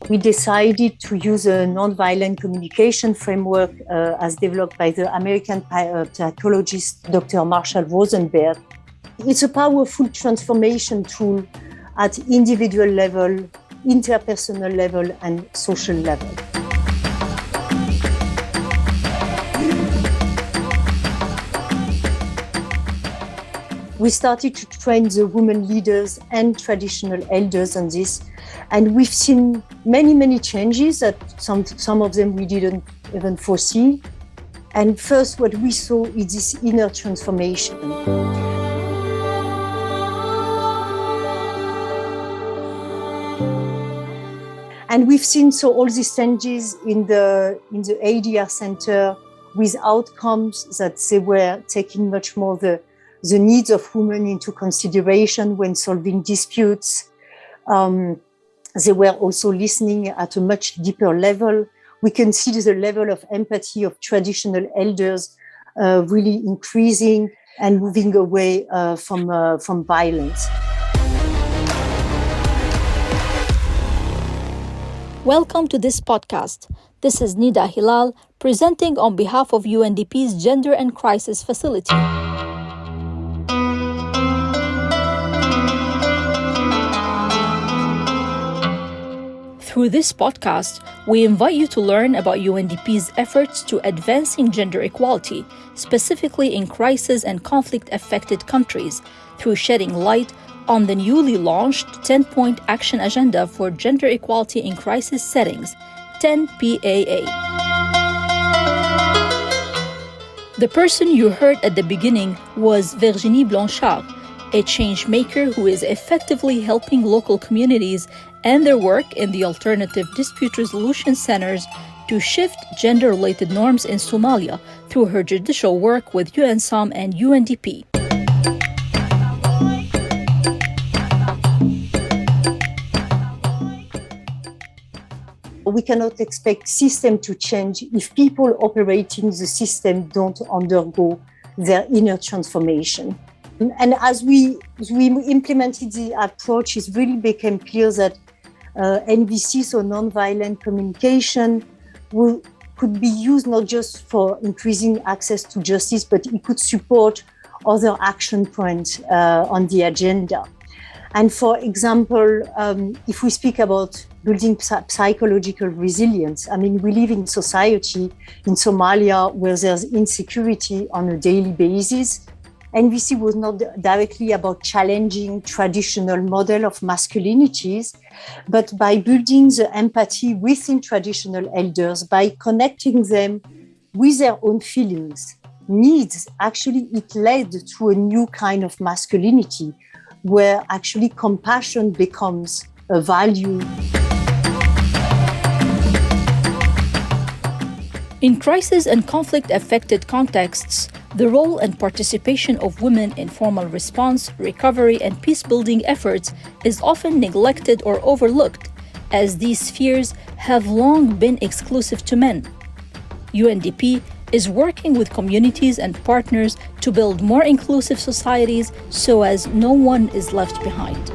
we decided to use a nonviolent communication framework as developed by the American psychologist Dr. Marshall Rosenberg. It's a powerful transformation tool at individual level, interpersonal level, and social level. We started to train the women leaders and traditional elders on this, and we've seen many changes that some of them we didn't even foresee. And first, what we saw is this inner transformation. And we've seen all these changes in the ADR center with outcomes that they were taking much more the needs of women into consideration when solving disputes. They were also listening at a much deeper level. We can see the level of empathy of traditional elders really increasing and moving away from violence. Welcome to this podcast. This is Nida Hilal, presenting on behalf of UNDP's Gender and Crisis Facility. Through this podcast, we invite you to learn about UNDP's efforts to advancing gender equality, specifically in crisis and conflict-affected countries, through shedding light on the newly launched 10-point action agenda for gender equality in crisis settings, 10PAA. The person you heard at the beginning was Virginie Blanchard, a change maker who is effectively helping local communities and their work in the alternative dispute resolution centers to shift gender-related norms in Somalia through her judicial work with UNSOM and UNDP. We cannot expect system to change if people operating the system don't undergo their inner transformation. And as we implemented the approach, it really became clear that NVC, so nonviolent communication, could be used not just for increasing access to justice, but it could support other action points on the agenda. And for example, if we speak about building psychological resilience, we live in society in Somalia where there's insecurity on a daily basis. NVC was not directly about challenging traditional model of masculinities, but by building the empathy within traditional elders, by connecting them with their own feelings, needs. Actually, it led to a new kind of masculinity where actually compassion becomes a value. In crisis and conflict-affected contexts, the role and participation of women in formal response, recovery, and peace-building efforts is often neglected or overlooked, as these spheres have long been exclusive to men. UNDP is working with communities and partners to build more inclusive societies so as no one is left behind.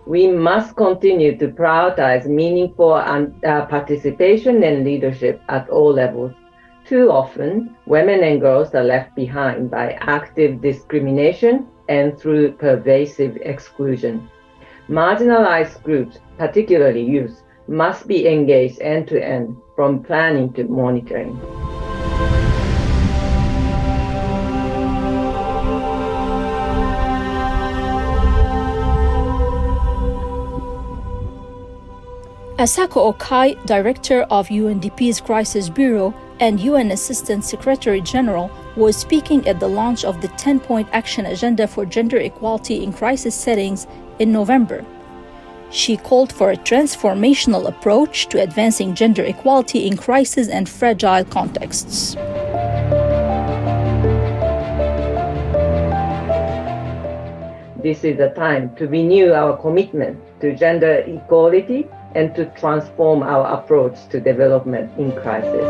We must continue to prioritize meaningful participation and leadership at all levels. Too often, women and girls are left behind by active discrimination and through pervasive exclusion. Marginalized groups, particularly youth, must be engaged end-to-end, from planning to monitoring. Asako Okai, Director of UNDP's Crisis Bureau and UN Assistant Secretary General, was speaking at the launch of the 10-point action agenda for gender equality in crisis settings in November. She called for a transformational approach to advancing gender equality in crisis and fragile contexts. This is the time to renew our commitment to gender equality and to transform our approach to development in crisis.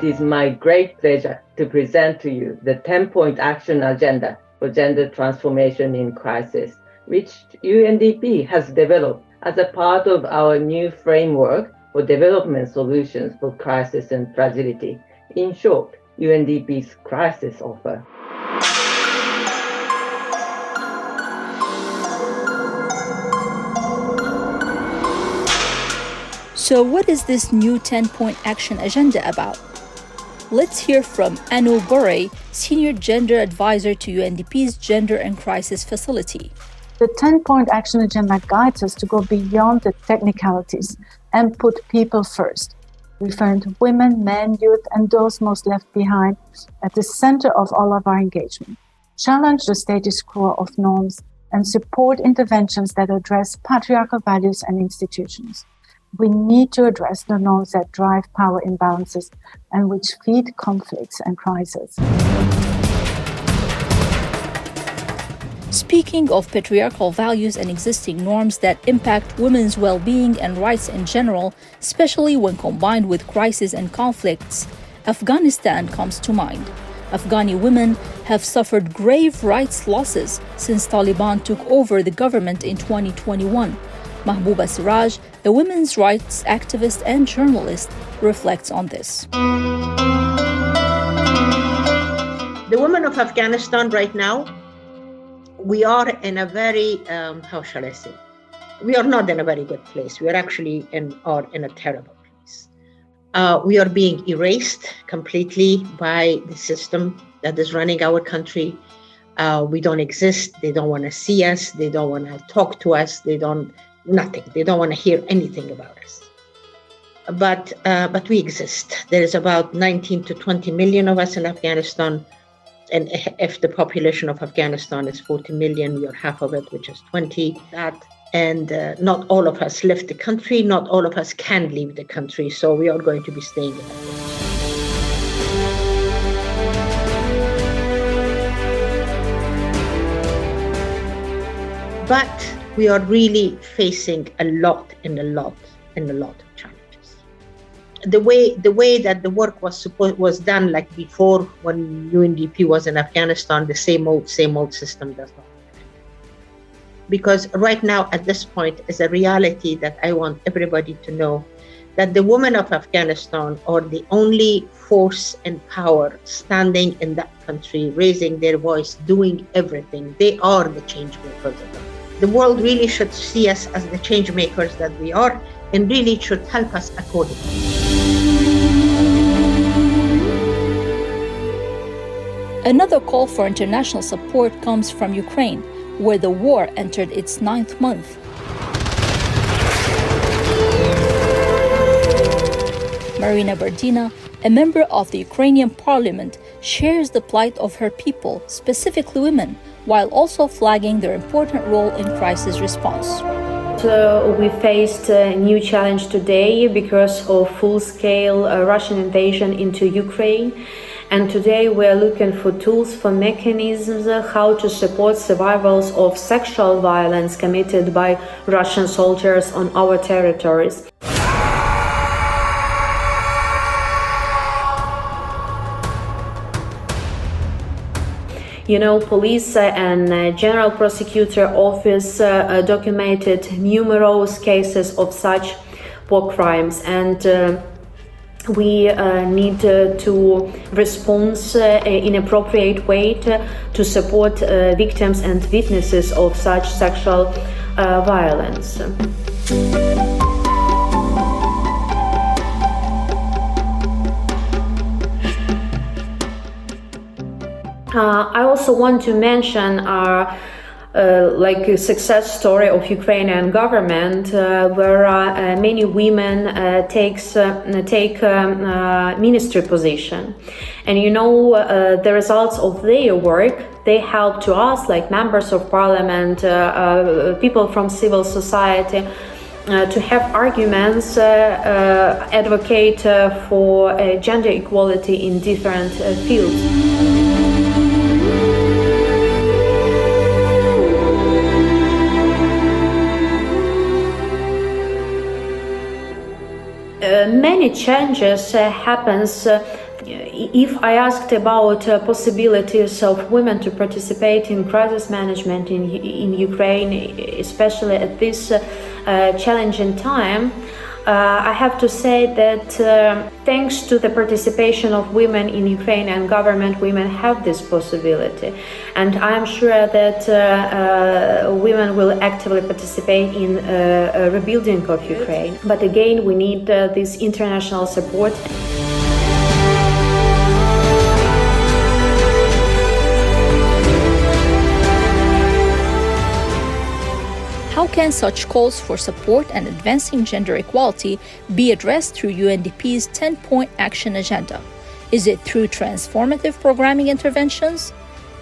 It is my great pleasure to present to you the 10-point action agenda for gender transformation in crisis, which UNDP has developed as a part of our new framework for development solutions for crisis and fragility. In short, UNDP's crisis offer. So what is this new 10-point action agenda about? Let's hear from Anu Borre, Senior Gender Advisor to UNDP's Gender and Crisis Facility. The 10-point action agenda guides us to go beyond the technicalities and put people first, referring to women, men, youth, and those most left behind at the center of all of our engagement. Challenge the status quo of norms and support interventions that address patriarchal values and institutions. We need to address the norms that drive power imbalances and which feed conflicts and crises. Speaking of patriarchal values and existing norms that impact women's well-being and rights in general, especially when combined with crises and conflicts, Afghanistan comes to mind. Afghani women have suffered grave rights losses since Taliban took over the government in 2021. Mahbouba Seraj, a women's rights activist and journalist, reflects on this. The women of Afghanistan right now, we are in a very, we are not in a very good place. We are actually in a terrible place. We are being erased completely by the system that is running our country. We don't exist. They don't want to see us. They don't want to talk to us. Nothing. They don't want to hear anything about us. But we exist. There is about 19 to 20 million of us in Afghanistan. And if the population of Afghanistan is 40 million, we are half of it, which is 20. And not all of us left the country. Not all of us can leave the country. So we are going to be staying in Afghanistan. But we are really facing a lot of challenges. The way that the work was done, like before, when UNDP was in Afghanistan, the same old system does not work. Because right now, at this point, is a reality that I want everybody to know, that the women of Afghanistan are the only force and power standing in that country, raising their voice, doing everything. They are the change makers of it. The world really should see us as the change makers that we are, and really should help us accordingly. Another call for international support comes from Ukraine, where the war entered its 9th month. Maryna Bardina, a member of the Ukrainian parliament, shares the plight of her people, specifically women, while also flagging their important role in crisis response. We faced a new challenge today because of full-scale Russian invasion into Ukraine. And today we are looking for tools, for mechanisms, how to support survivors of sexual violence committed by Russian soldiers on our territories. Police and General Prosecutor Office documented numerous cases of such war crimes, and we need to respond in appropriate way to support victims and witnesses of such sexual violence. I also want to mention a success story of Ukrainian government, where many women take ministry position, and the results of their work. They help to us, like members of parliament, people from civil society, to have arguments, advocate for gender equality in different fields. Many changes happens If I asked about possibilities of women to participate in crisis management in Ukraine, especially at this challenging time, I have to say that thanks to the participation of women in Ukraine and government, women have this possibility. And I'm sure that women will actively participate in rebuilding of Ukraine. But again, we need this international support. How can such calls for support and advancing gender equality be addressed through UNDP's 10-point action agenda? Is it through transformative programming interventions,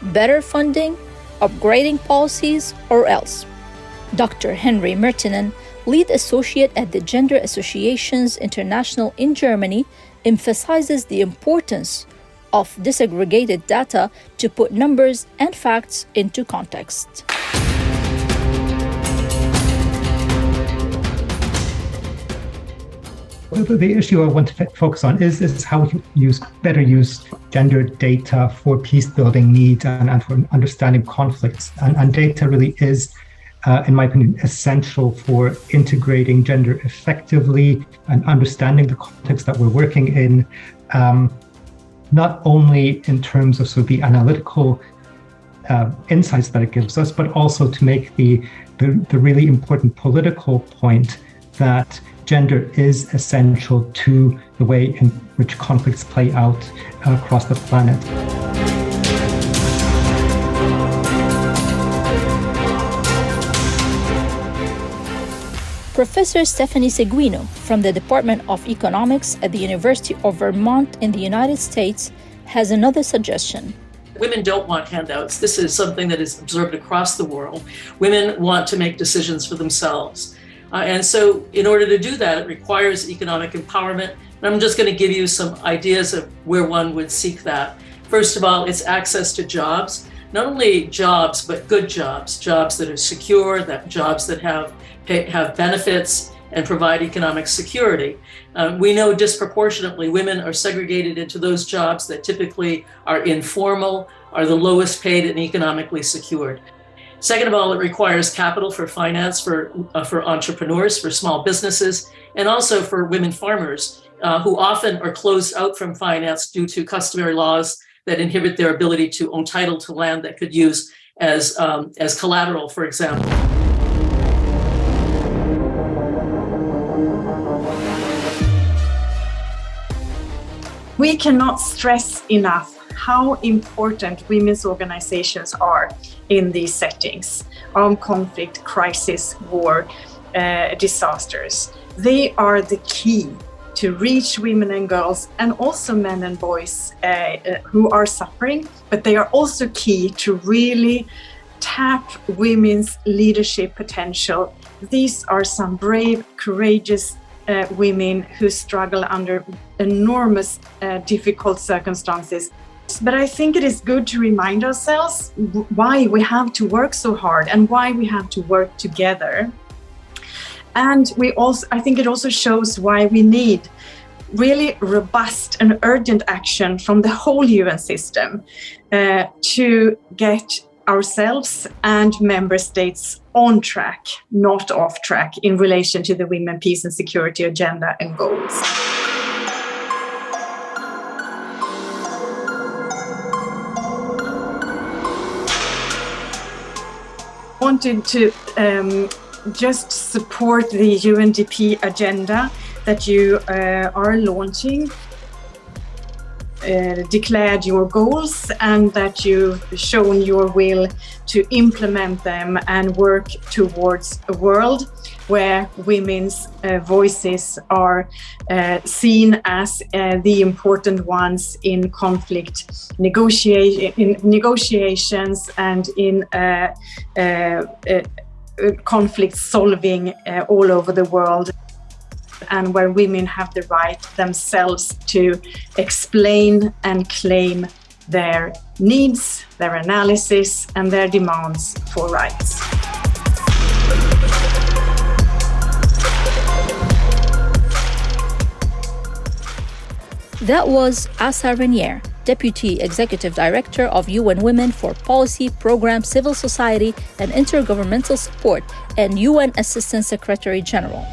better funding, upgrading policies, or else? Dr. Henry Mertinen, lead associate at the Gender Associations International in Germany, emphasizes the importance of disaggregated data to put numbers and facts into context. The issue I want to focus on is how we can better use gender data for peace building needs and for understanding conflicts. And data really is, in my opinion, essential for integrating gender effectively and understanding the context that we're working in, not only in terms of sort of the analytical insights that it gives us, but also to make the really important political point that gender is essential to the way in which conflicts play out across the planet. Professor Stephanie Seguino from the Department of Economics at the University of Vermont in the United States has another suggestion. Women don't want handouts. This is something that is observed across the world. Women want to make decisions for themselves. And so in order to do that, it requires economic empowerment. And I'm just going to give you some ideas of where one would seek that. First of all, it's access to jobs, not only jobs, but good jobs, jobs that are secure, jobs that have benefits and provide economic security. We know disproportionately women are segregated into those jobs that typically are informal, are the lowest paid and economically secured. Second of all, it requires capital for finance for entrepreneurs, for small businesses, and also for women farmers who often are closed out from finance due to customary laws that inhibit their ability to own title to land that could use as collateral, for example. We cannot stress enough how important women's organizations are in these settings, armed conflict, crisis, war, disasters. They are the key to reach women and girls and also men and boys who are suffering, but they are also key to really tap women's leadership potential. These are some brave, courageous women who struggle under enormous, difficult circumstances. But I think it is good to remind ourselves why we have to work so hard and why we have to work together. And I think it also shows why we need really robust and urgent action from the whole UN system to get ourselves and member states on track, not off track, in relation to the women, peace and security agenda and goals. Wanted to just support the UNDP agenda that you are launching, declared your goals, and that you've shown your will to implement them and work towards a world where women's voices are seen as the important ones in conflict negotiations and in conflict solving all over the world, and where women have the right themselves to explain and claim their needs, their analysis, and their demands for rights. That was Regner, Deputy Executive Director of UN Women for Policy, Program, Civil Society, and Intergovernmental Support, and UN Assistant Secretary General.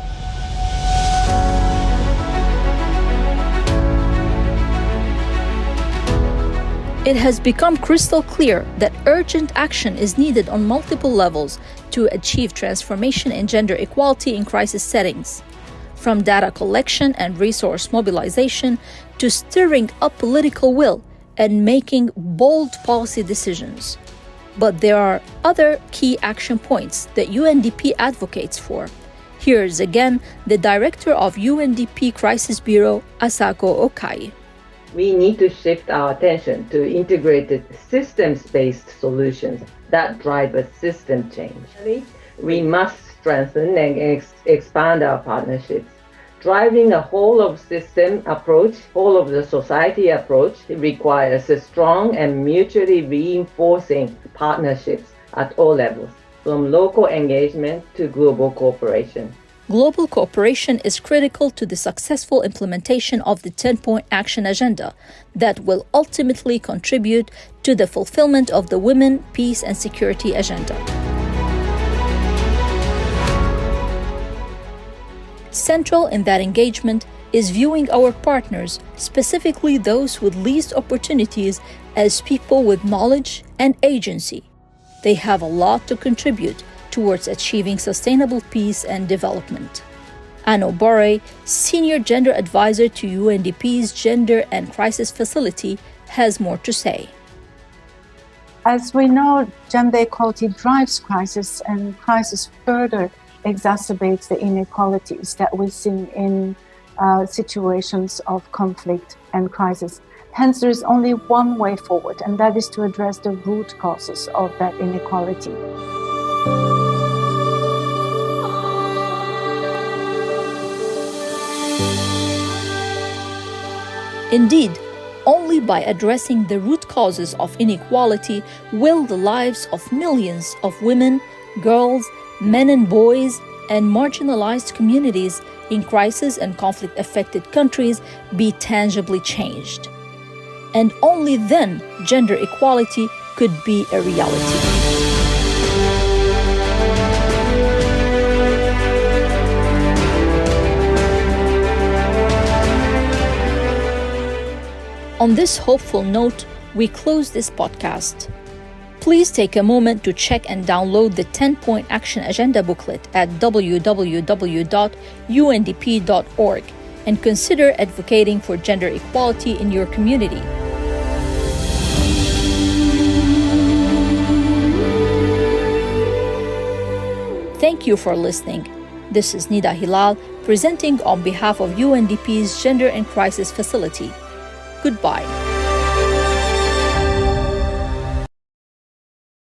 It has become crystal clear that urgent action is needed on multiple levels to achieve transformation in gender equality in crisis settings, from data collection and resource mobilization to stirring up political will and making bold policy decisions. But there are other key action points that UNDP advocates for. Here's again the director of UNDP Crisis Bureau, Asako Okai. We need to shift our attention to integrated systems-based solutions that drive a system change. We must strengthen and expand our partnerships. Driving a whole-of-system approach, whole-of-the-society approach requires a strong and mutually reinforcing partnerships at all levels, from local engagement to global cooperation. Global cooperation is critical to the successful implementation of the 10-point action agenda that will ultimately contribute to the fulfillment of the Women, Peace and Security agenda. Central in that engagement is viewing our partners, specifically those with least opportunities, as people with knowledge and agency. They have a lot to contribute towards achieving sustainable peace and development. Ano Bore, Senior Gender Advisor to UNDP's Gender and Crisis Facility, has more to say. As we know, gender equality drives crisis, and crisis further exacerbates the inequalities that we see in situations of conflict and crisis. Hence, there is only one way forward, and that is to address the root causes of that inequality. Indeed, only by addressing the root causes of inequality will the lives of millions of women, girls, men and boys, and marginalized communities in crisis and conflict-affected countries be tangibly changed. And only then gender equality could be a reality. On this hopeful note, we close this podcast. Please take a moment to check and download the 10-point action agenda booklet at www.undp.org and consider advocating for gender equality in your community. Thank you for listening. This is Nida Hilal, presenting on behalf of UNDP's Gender and Crisis Facility. Goodbye.